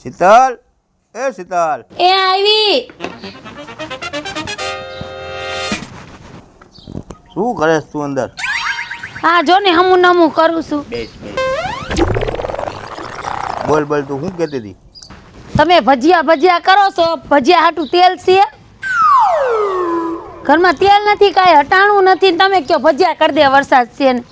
શીતલ, એ શીતલ, એ આવી. શું કરેસ તું અંદર? હા જો ને હમું નમું કરું છું. બેસ બેસ. બોલ બોલ, તું શું કહેતી હતી? તમે ભજીયા કરો છો, ભજીયા હાટું તેલ છે ઘરમાં? તેલ નથી, કાંઈ હટાણું નથી, તમે કયો ભજીયા કરી દે, વરસાદ છે ને.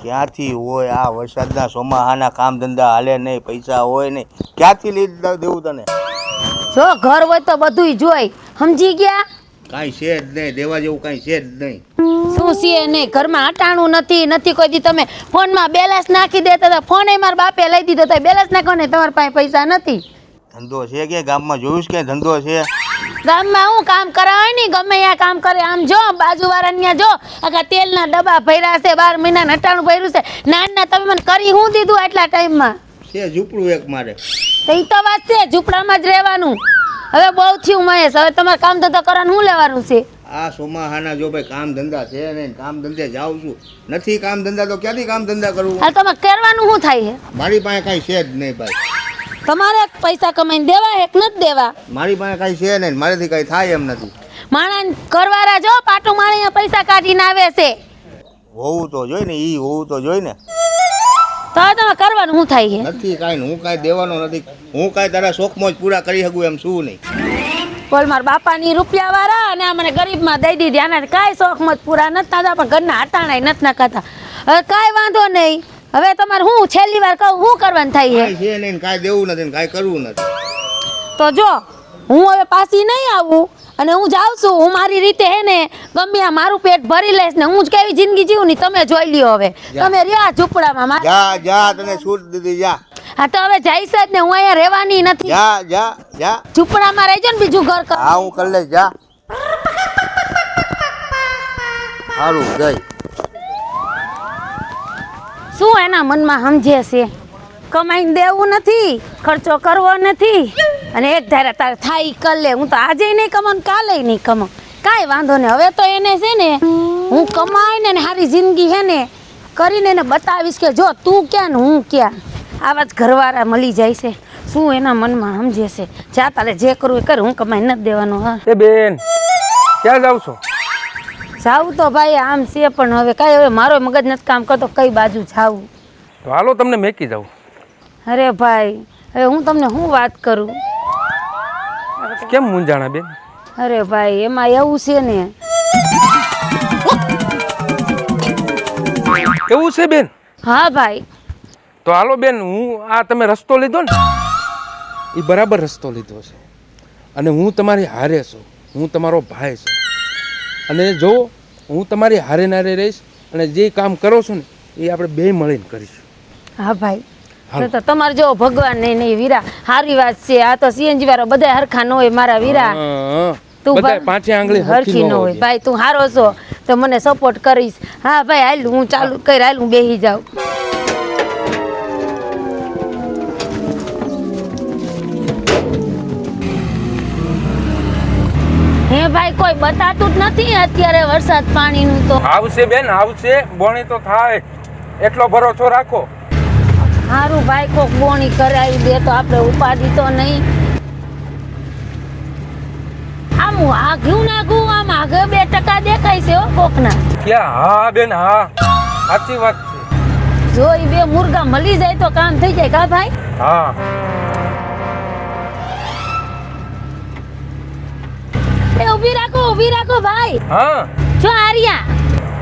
ક્યાંથી હોય આ વરસાદના ચોમાહાના કામ ધંધા હાલે નહીં, પૈસા હોય નહીં, ક્યાંથી લઈ દેવું તને? જો ઘર હોય તો બધુંય જોઈ, સમજી ગયા? કાંઈ છે જ નહીં, દેવા જેવું કાંઈ છે જ નહીં. શું છે નહીં, ઘરમાં હટાણું નથી કોઈ દી. તમે ફોનમાં બેલેન્સ નાખી દેતા હતા, ફોન એ મારા બાપે લઈ દીધો હતો, બેલેન્સ નાખવાને તમારી પાસે પૈસા નથી. ધંધો છે કે ગામમાં જોયું છે કે ધંધો છે? ગામમાં હું કામ કરાવે ને, ગમે ત્યાં કામ કરે. આમ જો બાજુવાળા ત્યાં જો, આખા તેલના ડબ્બા ભર્યા છે, 12 મહિના હટાણું ભર્યું છે. નાના તમે મને કરી હું દીધું આટલા ટાઈમમાં? છે ઝૂંપડું એક મારે. તો એ તો વાત છે, ઝૂંપડામાં જ રહેવાનું. હવે બહુ થયું મહેશ, હવે તમારે કામ ધંધો કરવાનું શું લેવાનું છે? આ સોમાહાના જો ભાઈ કામ ધંધા છે ને, કામ ધંધે જાઉં છું, નથી કામ ધંધા તો ક્યાંથી કામ ધંધા કરવું? હા તમારે કરવાનું શું થાય છે? મારી પાસે કાંઈ છે જ નહીં ભાઈ. તમારે પૈસા કમાઈને દેવા એક નથી દેવા? મારી પાસે કાંઈ છે નહીં, મારેથી કાંઈ થાય એમ નથી. માણસ ઘરવાળા જો પાટું માણીને પૈસા કાઢીને આવે છે. હોવું તો જોઈ ને, ઈ હોવું તો જોઈ ને. તો તમે કરવાનું શું થાય છે? નથી કાંઈ, હું કાંઈ દેવાનો નથી, હું કાંઈ તારા શોખમાં જ પૂરા કરી શકું એમ શું નહીં. બોલ મારા બાપાની રૂપિયા વાળા અને આ મને ગરીબમાં દઈ દીધી, આના કાંઈ શોખમાં જ પૂરા નથી થતા, પણ ઘરના હટાણાય નથી નાખતા. હવે કાંઈ વાંધો નહીં, હવે તમારે હું છેલ્લી વાર કહું, શું કરવાનું થાય કાંઈ છે નહીં, કાંઈ દેવું નથી, કાંઈ કરવું નથી. તો જો હું હવે પાછી નહીં આવું અને હું જાઉં છું, હું મારી રીતે હે ને ગમે આ મારું પેટ ભરી લઈશ ને હું જ કેવી જિંદગી જીવું ને તમે જોઈ લ્યો. હવે તમે રહ્યા ઝૂંપડામાં. જા જા, તને છૂટ દીધી, જા. હા તો હવે જઈશ જ ને, હું અહીંયા રહેવાની નથી. જા જા જા, ઝૂંપડામાં રહેજો ને, બીજું ઘર કર. હા હું કરી લઈશ, જા. સારું જઈ. શું એના મનમાં સમજે છે? કમાઈને દેવું નથી, ખર્ચો કરવો નથી, અને એક ધારા તારે થાય કર લે. હું તો આજે નહીં કમાઉં, કાલે નહીં કમાઉં, કાંઈ વાંધો નહીં. હવે તો એને છે ને હું કમાઈને ને સારી જિંદગી હે ને કરીને એને બતાવીશ કે જો તું ક્યાં ને હું ક્યાં. આવા જ ઘરવાળા મળી જાય છે. શું એના મનમાં સમજે છે? જા તારે જે કરવું એ કર, હું કમાઈને નથી દેવાનું. હા એ બેન, ક્યાં જાવ છો? જાવું તો ભાઈ આમ છે, પણ હવે કાંઈ હવે મારો મગજ નથી કામ કરતો કઈ બાજુ જાવું. તો હાલો તમને મેકી જાઉં. અરે ભાઈ હવે હું તમને શું વાત કરું? કેમ મૂંઝાણા બેન? અરે ભાઈ એમાં એવું છે ને. એવું છે બેન? હા ભાઈ. તો હાલો બેન, હું આ તમે રસ્તો લીધો ને એ બરાબર રસ્તો લીધો છે, અને હું તમારી હારે છું, હું તમારો ભાઈ છું, અને જો હું તમારી હારે નારે રહીશ અને જે કામ કરો છો ને એ આપણે બે મળીને કરીશું. હા ભાઈ, તો તમારે જો ભગવાન નહીં વીરા, સારી વાત છે. આ તો સીએનજી વાળો બધા હરખા ન હોય મારા વીરા. તું બધાય પાંચે આંગળી હરખી ન હોય ભાઈ. તું હારો છો તો મને સપોર્ટ કરીશ. હા ભાઈ હાલ હું ચાલુ કરી, હાલ હું બેસી જાઉં. હે ભાઈ કોઈ બતાતું જ નથી અત્યારે વરસાદ પાણીનું. તો આવશે બેન, આવશે, બોણી તો થાય એટલો ભરોસો રાખો. સારું ભાઈ, કોક બોણી કરાવી દે તો આપણે ઉપાધિ તો નહીં. આમ આઘું નાઘું આમ આગળ 2% દેખાય છે હો કોકના. ક્યાં? હા બેન, હા સાચી વાત છે. જો એ બે મુર્ગા મળી જાય તો કામ થઈ જાય. કા ભાઈ? હા એ ઊભી રાખો ભાઈ. હા જો આર્યા.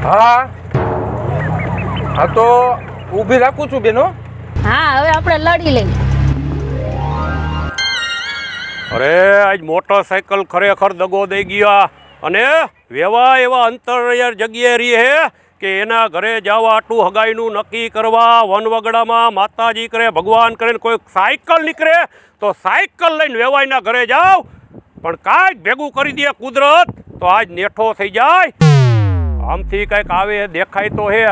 હા હા, તો ઊભી રાખું છું બેનો. હા હવે આપણે લડી લઈ. અરે આજ મોટરસાયકલ ખરેખર દગો દઈ ગયા, અને વેવા એવા અંતર જગ્યાએ રહી હે કે એના ઘરે જવા આટલું હગાઈનું નક્કી કરવા વનવગડામાં માતાજી કરે ભગવાન કરે, કોઈ સાયકલ નીકળે તો સાયકલ લઈને વેવાઈના ઘરે જાવ, પણ કાંઈક ભેગું કરી દે કુદરત તો આજ નેઠો થઈ જાય. આમથી કંઈક આવે દેખાય તો હે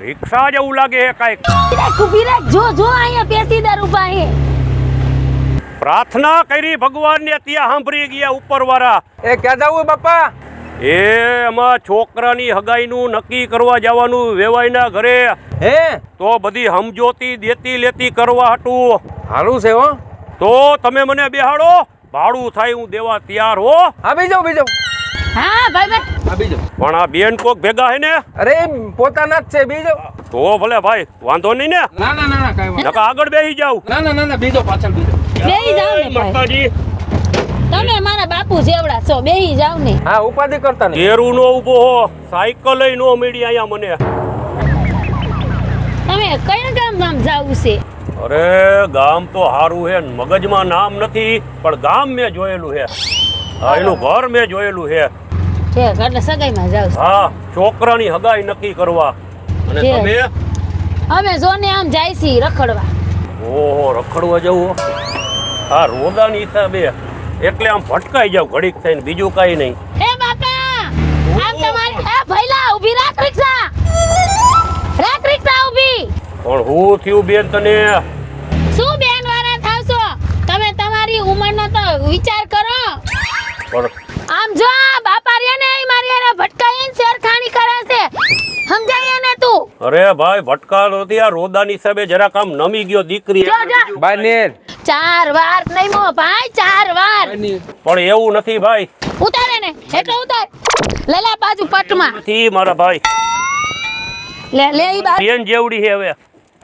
રિક્ષા જેવું લાગે હે કાંઈક. ઊભી રાખ. જો અહીંયા પેસીદાર ઊભા હે. પ્રાર્થના કરી ભગવાનને, ત્યાં સાંભળી ગયા ઉપરવાળા. એ ક્યાં જાવું બાપા? એ એમાં છોકરાની હગાઈનું નક્કી કરવા જવાનું વેવાઈના ઘરે. હે તો બધી સમજોતી દેતી લેતી કરવા હતું. સારું છે હો. તો તમે મને બેહાડો, ભાડું થાય હું દેવા તૈયાર હો. હા બેસી જાઓ. હા ભાઈ ભાઈ હા બેસી જાઓ. પણ આ બેન કોક ભેગા હે ને? અરે પોતાના જ છે, બેસી જાઓ. તો ભલે ભાઈ, વાંધો નહીં ને. ના કાંઈ વાંધો. નકા આગળ બેસી જાવ. ના બેસી જાઓ, પાછળ બેસી જાઓ. બેહી જાવ ને ભાઈ. માતાજી, તમે મારા બાપુ જેવડા છો, બેહી જાવ ને. હા ઉપાધિ કરતા નહીં. ઘેરું નો ઊભો હો, સાયકલ નો મળી અહીંયા મને. તમે કયા ગામ જાવું છે? અરે ગામ તો હારું હે, મગજમાં નામ નથી, પણ ગામ મેં જોયેલું હે. હા, એનું ઘર મેં જોયેલું હે. ઠીક, એટલે સગાઈમાં જાવ છો. હા, છોકરાની હગાઈ નક્કી કરવા. અને છે. તમે? અમે જોને આમ જાય છી રખડવા. ઓહો, રખડવા જવું? હા, રોદાની હિસાબે એટલે આમ ભટકાઈ જાવ ઘડીક થઈને, બીજું કાંઈ નહીં. એ બાપા, આમ તમારી એ ભઈલા ઊભી રાખ રિક્ષા. રાખ રિક્ષા ઊભી. પણ હું થયું બેન તને? શું બેન વાળા થાવ છો? તમે તમારી ઉંમરનો તો વિચાર કરો. પણ આમ જો બાપા રે ને મારી એને ભટકાઈને શેરખાની કરે છે. સમજાય ને તું? અરે ભાઈ, ભટકા નથી, આ રોદાની હિસાબે જરાક આમ નમી ગયો દીકરી. જો. બાય નેર. 4 વાર નહીં મો ભાઈ, 4 વાર. પણ એવું નથી ભાઈ. ઉતારે ને એટલો ઉતાર. લે લે બાજુ પટમાં. નથી મારા ભાઈ, લે ઈ બાજુ. બેન જેવડી છે હવે.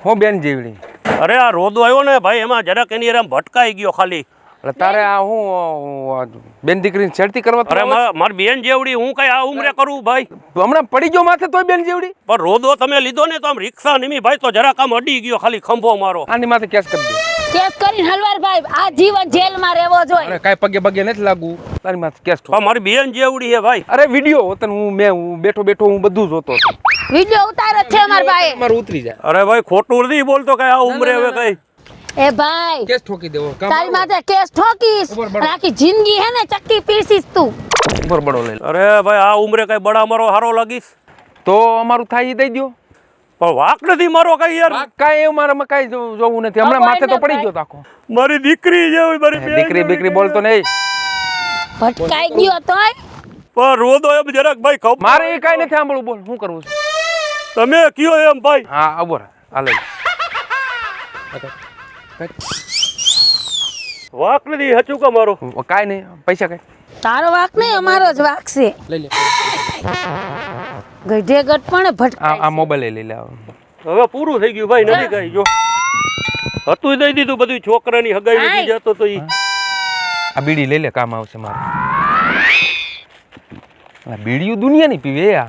હું બેન જેવડી. અરે આ રોદો આવ્યો ને ભાઈ, એમાં જરાક એની આમ ભટકાઈ ગયો ખાલી. એટલે તારે આ હું બેન દીકરીની છેડતી કરવા અરે મારી બેન જેવડી હું કઈ આ ઉમરે કરું ભાઈ? હમણાં પડી ગયો માથે તોય બેન જેવડી. પણ રોદો તમે લીધો ને તો આમ રિક્ષા નિમી ભાઈ, તો જરાક આમ અડી ગયો ખાલી ખંભો મારો. આની માથે કેસ કરી દે. કેસ કરીને હલવાર ભાઈ આ જીવન જેલમાં રહેવો જોઈએ. અરે કાંઈ પગે નથી લાગુ, તારી માથે કેસ ઠોક. પણ મારી બેન જેવડી છે ભાઈ. અરે વિડિયો હોતન હું બેઠો હું બધું જોતો હતો. વિડિયો ઉતાર જ છે અમાર ભાઈ. મારું ઉતરી જાય. અરે ભાઈ, ખોટું નથી બોલતો કઈ આ ઉમરે હવે કઈ. એ ભાઈ કેસ ઠોકી દેવો. તારી માથે કેસ ઠોકીશ. ઉપર બળો. આખી જિંદગી હે ને ચક્કી પીસીસ તું. ઉપર બડો લઈ લો. અરે ભાઈ, આ ઉમરે કઈ બડા મારો હારો લાગીશ? તો અમારું થાય ઈ દઈ દો. પણ વાક નથી મારો કઈ યાર. કાંઈ એવું મારામાં કાંઈ જોવું નથી. હમણાં માથે તો પડી ગયો તાકો. મારી દીકરી જેવી મારી બેન દીકરી જેવડી. બીકરી બોલતો નહીં. ભટકાઈ ગયો તોય. પણ રોદો એમ જરાક ભાઈ ખબર. મારે એ કાંઈ નથી સાંભળવું. બોલ શું કરવું છે? તમે કયો એમ ભાઈ. હા અબોર હાલે. વાક નથી હચું કે મારો. કાંઈ નહીં, પૈસા કાંઈ તારો વાક નહીં અમારો જ વાક છે. લઈ લે. ગઢે ગઢ પણ આ ભટકાઈ. મોબાઈલ લઈ લે. હવે પૂરું થઈ ગયું ભાઈ, નથી કઈ જો હતું દઈ દીધું બધું. છોકરાની હગાઈ નથી જતો તો ઈ. આ બીડી લઈ લે, કામ આવશે મારે. આ બીડીયું દુનિયાની પીવે આ.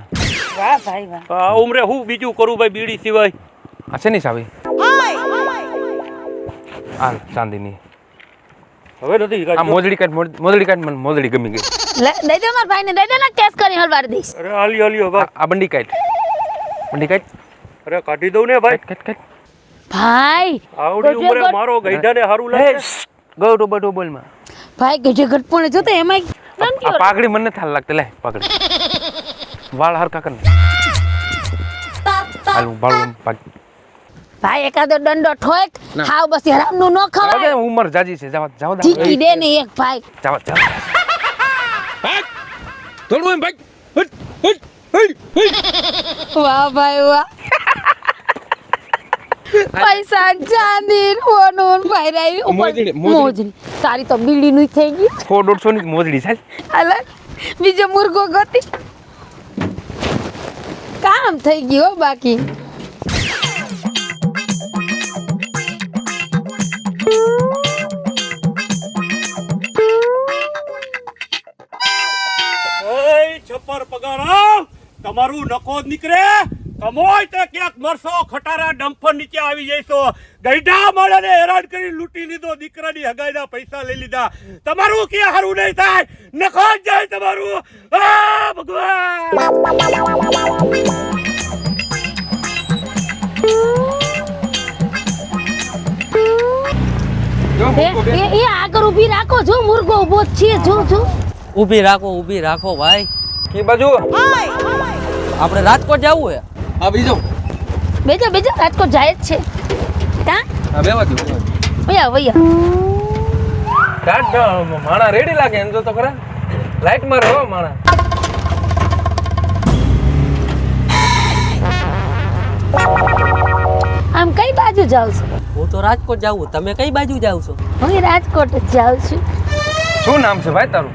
વાહ ભાઈ વાહ. આ ઉમરે હું બીજું કરું ભાઈ બીડી સિવાય? આ છે નહીં સાવી. આ ચાંદીની. હવે નથી આ મોજડી કાઢ, મોજડી કાઢ. મને મોજડી ગમી ગઈ. લે દઈ દે માર ભાઈને, દઈ દે ને કેસ કરી હલવાર દઈશ. અરે હાલ્યો હાલ્યો ભાઈ. આ બંડી કાઢ. બંડી કાઢ. અરે કાઢી દઉં ને ભાઈ. કાઢ કાઢ. ભાઈ આવડી ગઢે ઉમરે ગઢ. મારો ગઈઢાને હારું લાગે. ગૌડો બડો બોલમાં. ભાઈ ગઢે ગઢ પણ જો તો એમાં કેમ આ પાઘડી મને નથી હાલ લાગતી. લે પાઘડી. વાળ હરકા કર. હાલ હું બાળું પાઘ. ભાઈ એકાદો દંડો ઠોક. હાવ બસ હરામનું ન ખવાય. હવે ઉંમર જાજી છે. જાવ જાવ. જીકી દે ને એક ભાઈ. જાવ જાવ. ભાગ. થોડું એમ ભાગ. હટ હટ હટ. વાહ ભાઈ વાહ. પૈસા ચાંદી સોનું ભાઈ મોજડી, મોજડી. તારી તો બીડી નું થઈ ગઈ. 100-150 ની મોજડી ચાલ. અલા બીજો મુર્ગો ગોતી. કામ થઈ ગયું હો બાકી. છપ્પર પગાર તમારું નકો જ નીકળે. કમોય તે ક્યાંક મરશો, ખટારા ડમ્ફર નીચે આવી જઈશો. ગઈઢા માળાને હેરાન કરી લૂંટી લીધો, દીકરાની હગાઈના પૈસા લઈ લીધા. તમારું ક્યાં હારું નહીં થાય, નકો જ જાય તમારું. આ ભગવાન. એ આગળ ઊભી રાખો, જો મુર્ગો ઊભો છે. જો જો ઊભી રાખો ભાઈ. કી બાજુ? આપણે રાજકોટ જવું હે. આ બીજો. બેજો રાજકોટ જાય જ છે. કા આ બેવા દો. વયા કાટ માણા રેડી લાગે એમ તો ખરા. લાઈટ મારે હો માણા. આમ કઈ બાજુ જાવ છો? તો રાજકોટ જાવું. તમે કઈ બાજુ જાવ છો? હું રાજકોટ જ જાઉં છું. શું નામ છે ભાઈ તારું?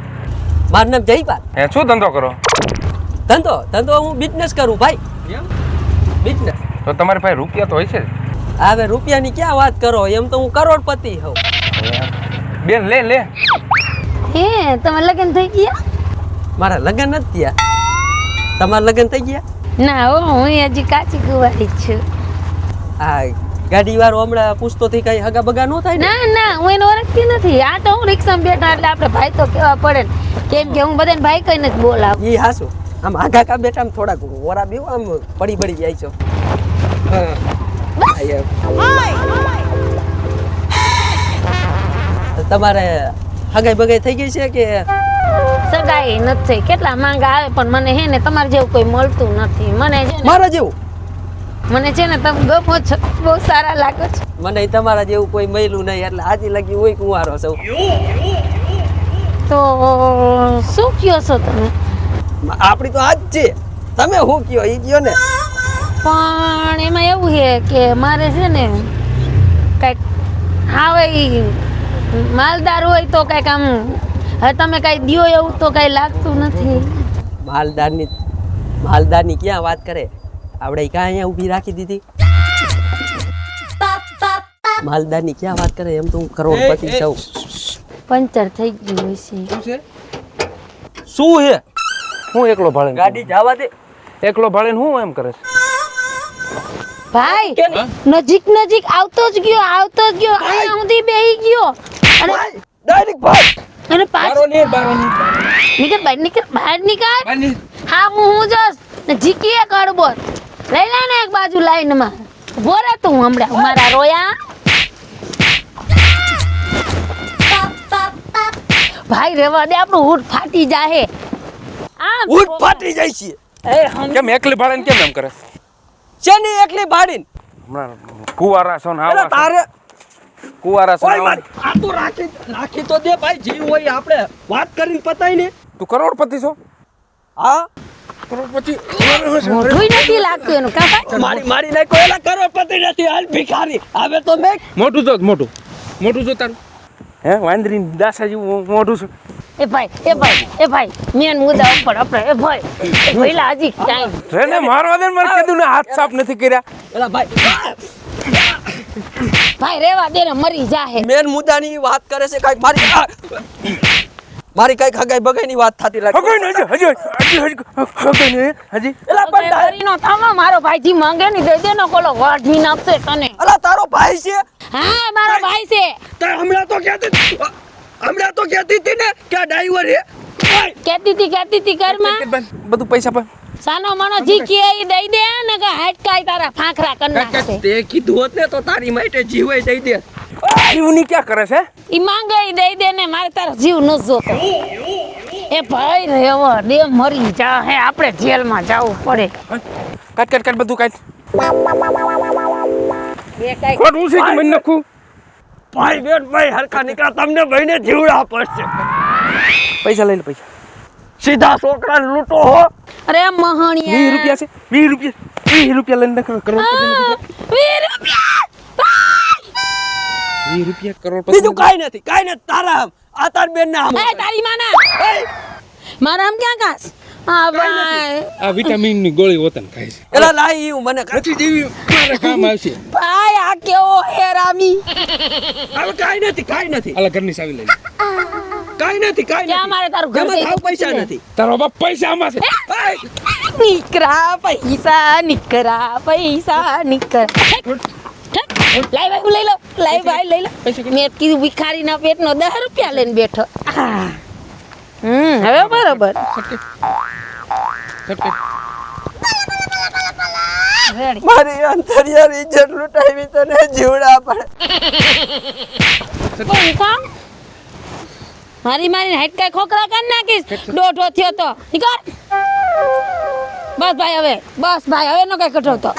મારું નામ જયપાલ. હે શું ધંધો કરો? ધંધો હું બિઝનેસ કરું ભાઈ. બિઝનેસ. તો તમારી પાસે રૂપિયા તો હોય છે? હવે રૂપિયાની ક્યાં વાત કરો, એમ તો હું કરોડપતિ હોઉં. બેન લે લે. હે તમારે લગ્ન થઈ ગયા? મારા લગ્ન નથી થયા. તમારા લગ્ન થઈ ગયા? ના હો, હું હજી કાચી કુંવારી જ છું. આ ગાડી વાળો હમણાં પૂછતો થી કઈ હગા બગા નો થાય ને? ના ના, હું એને ઓળખતી નથી. આ તો હું રિક્ષામાં બેઠા એટલે આપણે ભાઈ તો કેવા પડે ને. કેમ કે હું બધાને ભાઈ કહીને જ બોલાવું. ઈ હાસું. આમ આગા કા બેઠા આમ થોડાક ઓરા બેવ આમ પડી જાય છો. તમારે હગાઈ બગાઈ થઈ ગઈ છે કે? સગાઈ નથી. કેટલા માંગા આવે પણ મને હે ને તમારે જેવું કોઈ મળતું નથી. મને છે ને મારા જેવું? મને છે ને તમે ગમો છો, બહુ સારા લાગો છો. મને તમારા જેવું કોઈ મળ્યું નહીં એટલે આજે લગી હોય કુંવારો સૌ. તો શું કયો છો તમે? આપણી તો આજ છે. તમે શું કયો ઈ કયો ને. પણ એમાં એવું છે કે મારે છે ને કંઈક હવે ઈ માલદાર હોય તો કંઈક આમ હવે તમે કાંઈ દ્યો એવું તો કાંઈ લાગતું નથી. માલદારની ક્યાં વાત કરે? આપણે ક્યાં અહીંયા ઊભી રાખી દીધી? માલદારની ક્યાં વાત કરે? એમ તો હું કરોડપતિ છું. પંચર થઈ ગયું હશે. શું છે? શું હે? હું એકલો ભાડે ગાડી જવા દે. એકલો ભાડે હું એમ કરે છે? ભાઈ નજીક આવતો જ ગયો અહીંયા સુધી બેહી ગયો અને ડાયરેક્ટ ભાઈ અને પાછો નીકળ બહાર નીકળ. હા હું જસ ને જીકીએ કડબો લઈ લે ને એક બાજુ લાઈનમાં ઉભો રહે તું હમણાં મારા રોયા. ભાઈ રેવા દે, આપણું ઊંટ ફાટી જાહે. ઊંટ ફાટી જાય છે. કેમ એકલી ભાડે કેમ એમ કરે? શેની એકલી ભાડીન? હમણાં કુવારા છો ને એટલે આવા તારે કુવારા છો ને ઓય આવા. મારી આ તો રાખી તો દે ભાઈ. જીવ હોય આપણે વાત કરીને પતાય ને. તું કરોડપતિ છો? હા કરોડપતિ મોઢું નથી લાગતું એનું કા ભાઈ? મારી નાખો એલા કરોડપતિ નથી હાલ ભિખારી. હવે તો મેં મોટું જો તારું. હે વાંદરી દાસા જેવું મોઢું છે. એ ભાઈ મેન મુદ્દા ઉપર આપણે એ ભાઈ ભઈલા હજી ટાઈમ રેને મારવા દે, મને કીધું ને હાથ સાફ નથી કર્યા. એલા ભાઈ રેવા દે ને મરી જાહે. મેન મુદ્દાની વાત કરે છે કાંઈક મારી કાંઈક હગાઈ બગાઈની વાત થતી લાગે. હગઈ ને હજી એલા પણ કરીનો થામા મારો ભાઈજી માંગે ની દઈ દે ને કોલો વાઢી નાખશે તને. અલા તારો ભાઈ છે? હા મારો ભાઈ છે. તે હમણાં તો કહેતી હતી ને કે આ ડ્રાઈવર હે. કેતી હતી ઘરમાં બધું પૈસા પર સાનો મનો જીકી એ દઈ દે ને કે હટકાઈ તારા ફાંખરા કર નાખશે. તે કીધું હોત ને તો તારી માટે જીવે દઈ દે. જીવની ક્યાં કરે છે? ઈ માંગે ઈ દઈ દે ને મારે તારો જીવ ન જોતો. એ ભાઈ રેવા દે મરી જા હે આપણે જેલમાં જવું પડે. કાટ બધું કાટ. બે કાઈ ખોટ ઉસી કે મને નખું. ભાઈ હરખા નીકળા. તમને ભાઈને જીવડા પડશે. પૈસા લઈને પૈસા સીધા છોકરાને લૂંટો હો. અરે મહણિયા 20 રૂપિયા છે. 20 રૂપિયા લઈને કરોડપતિ નથી. 20 રૂપિયા 20 રૂપિયા કરોડપતિ. બીજું કાઈ નથી તારા આ તાર બેન ના એ તારી માના મારા આમ ક્યાં કાસ હા ભાઈ આ વિટામિન ની ગોળી વતન ખાય છે. એલા લાઈ હું મને નથી જેવી મારે કામ આવશે. ભાઈ આ કેવો હેરામી. હવે કાઈ નથી આલા ઘરની ચાવી લઈ લે. કાઈ નથી ક્યાં મારે તારું ઘર એમાં છે? તાવ પૈસા નથી. તારો બાપ પૈસા આમાં છે. નીકરા પૈસા લાઈ ભાઈ લઈ લો મેં કીધું ભિખારીના પેટનો 10 રૂપિયા લઈને બેઠો. હવે બરોબર રેડી. મારી અંતરિયાળ ઇજ્જત લૂંટાવી તને જીવડા પડે. કોઈ કામ મારીને હટકાઈ ખોખરા કરી નાખીશ. દોઢો થયો તો નીકળ. બસ ભાઈ હવે નો કઈ કઠો તો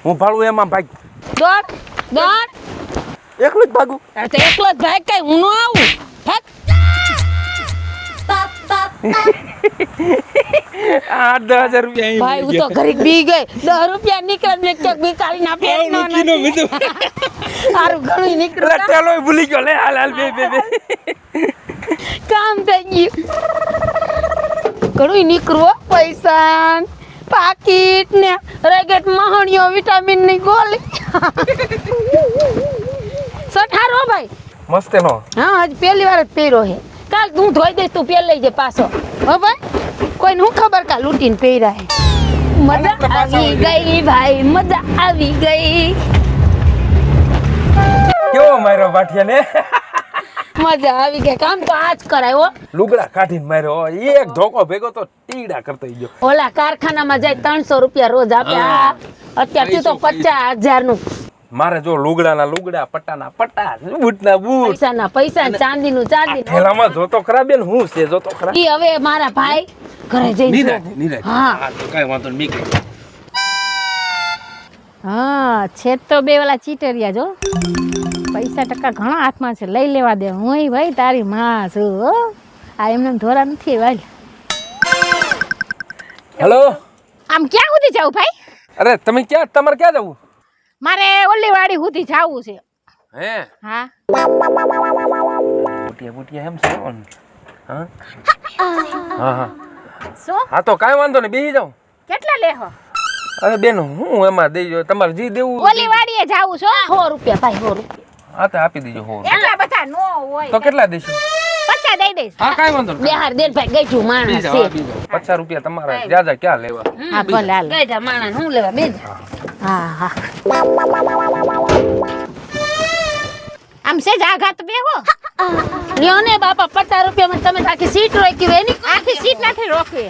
હું ભાળું એમાં ભાઈ. દોડ એકલું જ ભાગું. તો એકલો જ ભાઈ કઈ હું નો આવું. 8-10,000 રૂપિયા ભાઈ હું તો ઘરે બી ગઈ 10 રૂપિયા નીકળે મેં ક્યાંક ભિખારી ના પેટ નો સારું ઘણું નીકળ્યું ટેલો ભૂલી ગયો લે હાલ બે કામ થઈ ગયું ઘણું નીકળવું પૈસા પાકીટ ને રેગેટ મહણિયો વિટામિન ની ગોળી સઠારો ભાઈ મસ્ત નો હા આજ પહેલી વાર જ પહેર્યો હે કાલ તું ધોઈ દઈશ તું પહેર લઈ જે પાછો હો ભાઈ કોઈને હું ખબર કા લૂંટીને પહેર્યા હે મજા આવી ગઈ ભાઈ મજા આવી ગઈ કેવો માર્યો બાઠિયાને મજા આવી ગઈ કામ તો આજ કરાય હો લુગડા કાઢીને માર્યો એક ધોકો ભેગો તો ટીડા કરતો ગયો ઓલા કારખાનામાં જાય 300 રૂપિયા રોજ આપે અત્યારથી તો 50,000 નું મારે જો લુગડાના લુગડા પટ્ટાના પટ્ટા બૂટના બૂટ પૈસા ચાંદીનું ચાંદી થેલામાં જોતો ખરા બેન હું છે જોતો ખરા ઈ હવે મારા ભાઈ ઘરે જઈને નીરજ હા તો કઈ વાંધો નહીં હા છે તો બે વાલા ચીટરિયા જો પૈસા ટકા ઘણા હાથમાં છે લઈ લેવા દે હું ભાઈ તારી માં છું હો આ એમને ધોરા નથી વાલ હેલો આમ ક્યાં સુધી જાવ ભાઈ અરે તમે તમારે ક્યાં જવું મારે ઓલી વાડી સુધી જાવું છે હે હા બુટિયા એમ છે હા હા શું હા તો કાંઈ વાંધો નહીં બેસી જાઉં કેટલા લેહો અરે બેન હું એમાં દેજો તમારે જી દેવું ઓલી વાડીએ જાવું છો 100 રૂપિયા ભાઈ 100 રૂપિયા હા તો આપી દેજો હો એટલા બધા નો હોય તો કેટલા દેશો 50 દઈ દઈશ હા કાંઈ વાંધો નહીં બેહાર દેર ભાઈ ગઈઠું માણસ છે 50 રૂપિયા તમારા જ્યાં ક્યાં લેવા હા ભલે હાલ ગઈઠા માણસ હું લેવા બેજ હા હા આમ છે જાઘાત બેહો લ્યો ને બાપા 50 રૂપિયામાં તમે આખી સીટ રોકી હોય એની આખી સીટ નથી રોકવી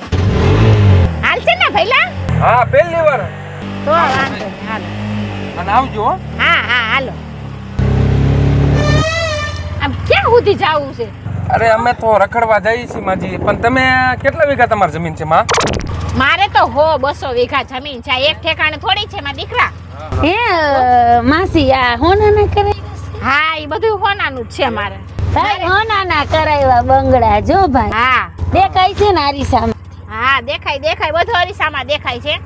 હાલ છે ને ભઈલા હા પહેલી વાર તો વાંધો નહીં હાલો અને આવજો હો. હા હા હાલો આમ ક્યાં સુધી જાવું છે અરે અમે તો રખડવા જઈએ છીએ માજી પણ તમે કેટલા વીઘા તમારી જમીન છે માં મારે તો 200 વીઘા જમીન છે એક ઠેકાણે થોડી છે મારા દીકરા હે માસી આ હોના કરાવ્યા હા એ બધું હોનાનું જ છે મારે ભાઈ હોના કરાવ્યા બંગડા જો ભાઈ હા દેખાય છે ને આરીસામાં હા દેખાય બધું અરીસામાં દેખાય છે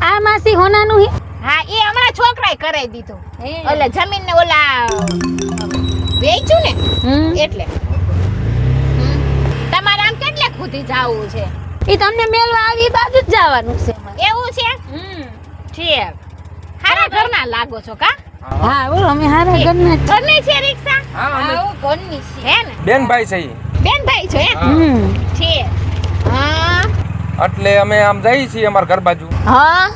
આ માસી હોનાનું હે હા એ હમણાં છોકરાએ કરાવી દીધું હે. ઓલા જમીન ને ઓલા વેચ્યું ને એટલે તમારે આમ કેટલે સુધી જાવું છે ઈ તમને મેલવા આવી બાજુ જ જવાનું છે એવું છે ઠીક હારા ઘરના લાગો છો કા હા બોલો અમે હારા ઘરના જ. ઘરની છે રિક્ષા હા અમે ઘરની છે હે ને બેનભાઈ છે ઈ. બેનભાઈ છો એમ ઠીક હા એટલે અમે આમ જઈએ છીએ અમારા ઘર બાજુ હા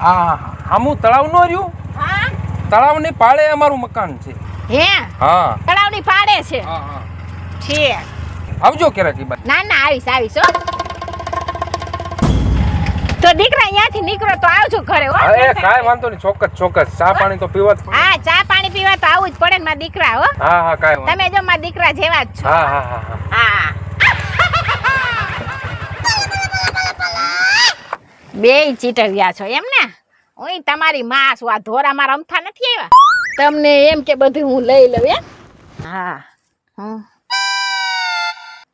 આ આમું તળાવ નો રહ્યું હા તળાવની પાળે અમારું મકાન છે હે હા તળાવની પાડે છે હા હા ઠીક આવજો ક્યારેક ઈ બાજુ. ના આવીશ હો તો દીકરા અહીંયાથી નીકળો તો આવજો ઘરે હો અરે કાંઈ વાંધો નહીં ચોક્કસ ચા પાણી તો પીવા જ પડે. હા ચા પાણી પીવા તો આવું જ પડે ને મારા દીકરા હો હા કાંઈ વાંધો તમે જો મારા દીકરા જેવા જ છો હા હા બેય ચીટવ્યા છો એમ ને ઓય તમારી માં શું આ ધોરામાં રમતા નથી આવ્યા તમને એમ કે બધું હું લઈ લઉં એમ હા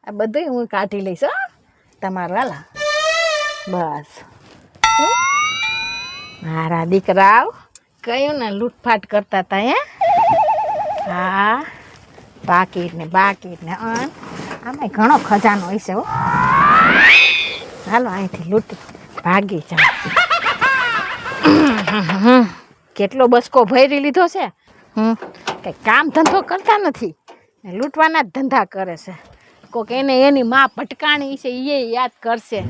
આ બધું હું કાઢી લઈશ હો તમારું હાલા બસ મારા દીકરાઓ કયું ને લૂંટફાટ કરતા હતા હે હા બાકીટ ને આમાં ઘણો ખજાનો હોય છે હો હાલો અહીંથી લૂંટી ભાગી જાઓ કેટલો બસકો ભરી લીધો છે કઈ કામ ધંધો કરતા નથી ને લૂંટવાના જ ધંધા કરે છે કોક એને એની માં ભટકાણી છે એ યાદ કરશે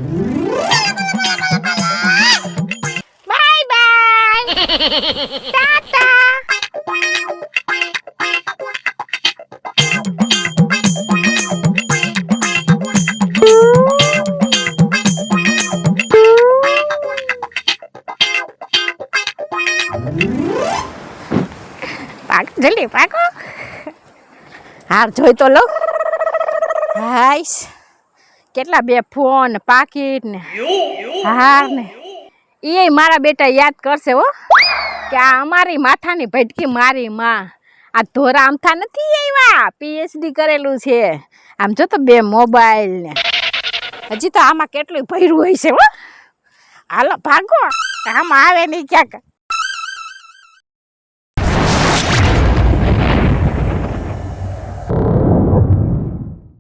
બાય બાય ટાટા જલ્દી પાકો હાર જોઈ તો લો હાઈશ કેટલા બે ફોન પાકીટ ને હાર ને એ મારા બેટા યાદ કરશે હો કે આ અમારી માથાની ભટકી મારી માં આ ધોરા આમથા નથી આવ્યા પીએચડી કરેલું છે આમ જો તો બે મોબાઈલ ને હજી તો આમાં કેટલું ભર્યું હોય છે હો. હાલો ભાગો, આમાં આવે નહીં ક્યાંક.